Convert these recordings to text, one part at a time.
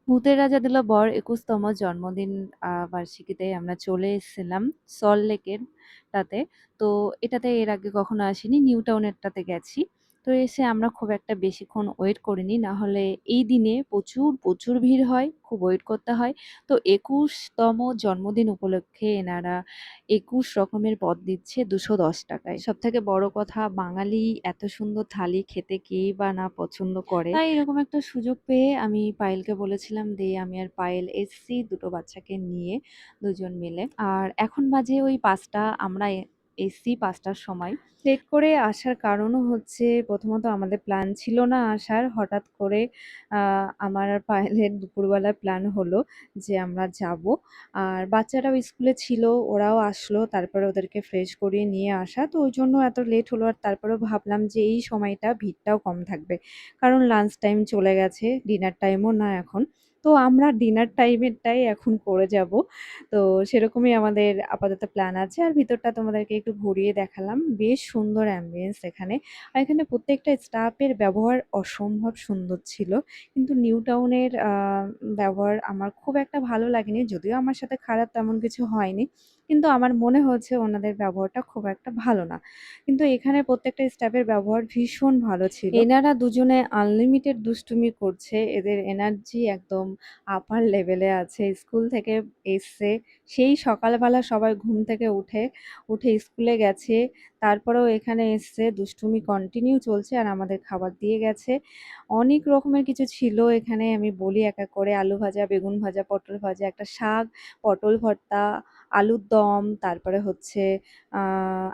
ভূতের রাজা দিল বর ২১তম জন্মদিন বার্ষিকীতে আমরা চলে এসেছিলাম সল্টলেকের টাতে। তো এটাতে এর আগে কখনো আসিনি, নিউ টাউনেরটাতে গেছি। তো এসে আমরা খুব একটা বেশিক্ষণ ওয়েট করিনি, না হলে এই দিনে প্রচুর প্রচুর ভিড় হয়, খুব ওয়েট করতে হয়। তো ২১তম জন্মদিন উপলক্ষে এনারা ২১ রকমের পদ দিচ্ছে ২১০ টাকায়। সব থেকে বড় কথা, বাঙালি এত সুন্দর থালি খেতে কেই বা না পছন্দ করে। তাই এরকম একটা সুযোগ পেয়ে আমি পায়েলকে বলেছিলাম, দে। আমি আর পায়েল এসছি দুটো বাচ্চাকে নিয়ে, দুজন মিলে। আর এখন বাজে ওই ৫টা। আমরা এসছি ৫টার সময়। লেট করে আসার কারণও হচ্ছে, প্রথমত আমাদের প্ল্যান ছিল না আসার। হঠাৎ করে আমার আর পায়েলের দুপুরবেলা প্ল্যান হলো যে আমরা যাব। আর বাচ্চারাও স্কুলে ছিল, ওরাও আসলো, তারপরে ওদেরকে ফ্রেশ করিয়ে নিয়ে আসা। তো ওই জন্য এত লেট হলো। আর তারপরেও ভাবলাম যে এই সময়টা ভিড়টাও কম থাকবে, কারণ লাঞ্চ টাইম চলে গেছে, ডিনার টাইমও না এখন। তো আমরা ডিনার টাইমেরটাই এখন করে যাব। তো সেরকমই আমাদের আপাতত প্ল্যান আছে। আর ভিতরটা তোমাদেরকে একটু ঘুরিয়ে দেখালাম। বেশ সুন্দর অ্যাম্বিয়েন্স এখানে। আর এখানে প্রত্যেকটা স্টাফের ব্যবহার অসম্ভব সুন্দর ছিল। কিন্তু নিউ টাউনের ব্যবহার আমার খুব একটা ভালো লাগেনি। যদিও আমার সাথে খারাপ তেমন কিছু হয়নি। কিন্তু আমার মনে হয়েছে ওনাদের ব্যবহারটা খুব একটা ভালো না। কিন্তু এখানে প্রত্যেকটা স্টাফের ব্যবহার ভীষণ ভালো ছিল। এনারা দুজনে আনলিমিটেড দুষ্টুমি করছে। এদের এনার্জি একদম আপার লেভেলে আছে। স্কুল থেকে এসছে, সেই সকালবেলা সবাই ঘুম থেকে উঠে স্কুলে গেছে। তারপরেও এখানে এসছে, দুষ্টুমি কন্টিনিউ চলছে আর আমাদের খাবার দিয়ে গেছে। অনেক রকমের কিছু ছিল এখানে, আমি বলি এক এক করে। আলু ভাজা, বেগুন ভাজা, পটল ভাজা, একটা শাক, পটল ভর্তা, আলুর দম, তারপরে হচ্ছে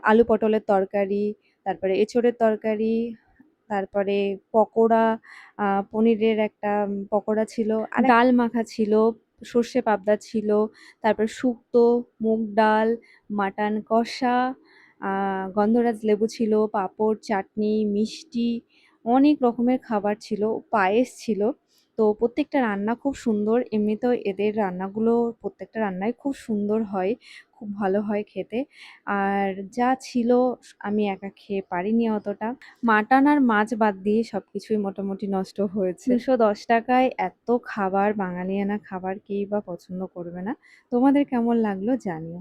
আলু পটলের তরকারি, তারপরে এঁচোড়ের তরকারি, তারপরে পকোড়া, পনিরের একটা পকোড়া ছিল, আর ডাল মাখা ছিল, সর্ষে পাবদা ছিল, তারপর শুক্তো, মুগ ডাল, মাটন কষা, গন্ধরাজ লেবু ছিল, পাঁপড়, চাটনি, মিষ্টি, অনেক রকমের খাবার ছিল, পায়েস ছিল। তো প্রত্যেকটা রান্না খুব সুন্দর। এমনিতেও এদের রান্নাগুলো, প্রত্যেকটা রান্নাই খুব সুন্দর হয়, খুব ভালো হয় খেতে। আর যা ছিল আমি একা খেয়ে পারিনি অতটা। মাটন আর মাছ বাদ দিয়ে সবকিছুই মোটামুটি নষ্ট হয়েছে। ২১০ টাকায় এত খাবার, বাঙালিয়ানা খাবার কেই বা পছন্দ করবে না। তোমাদের কেমন লাগলো জানিও।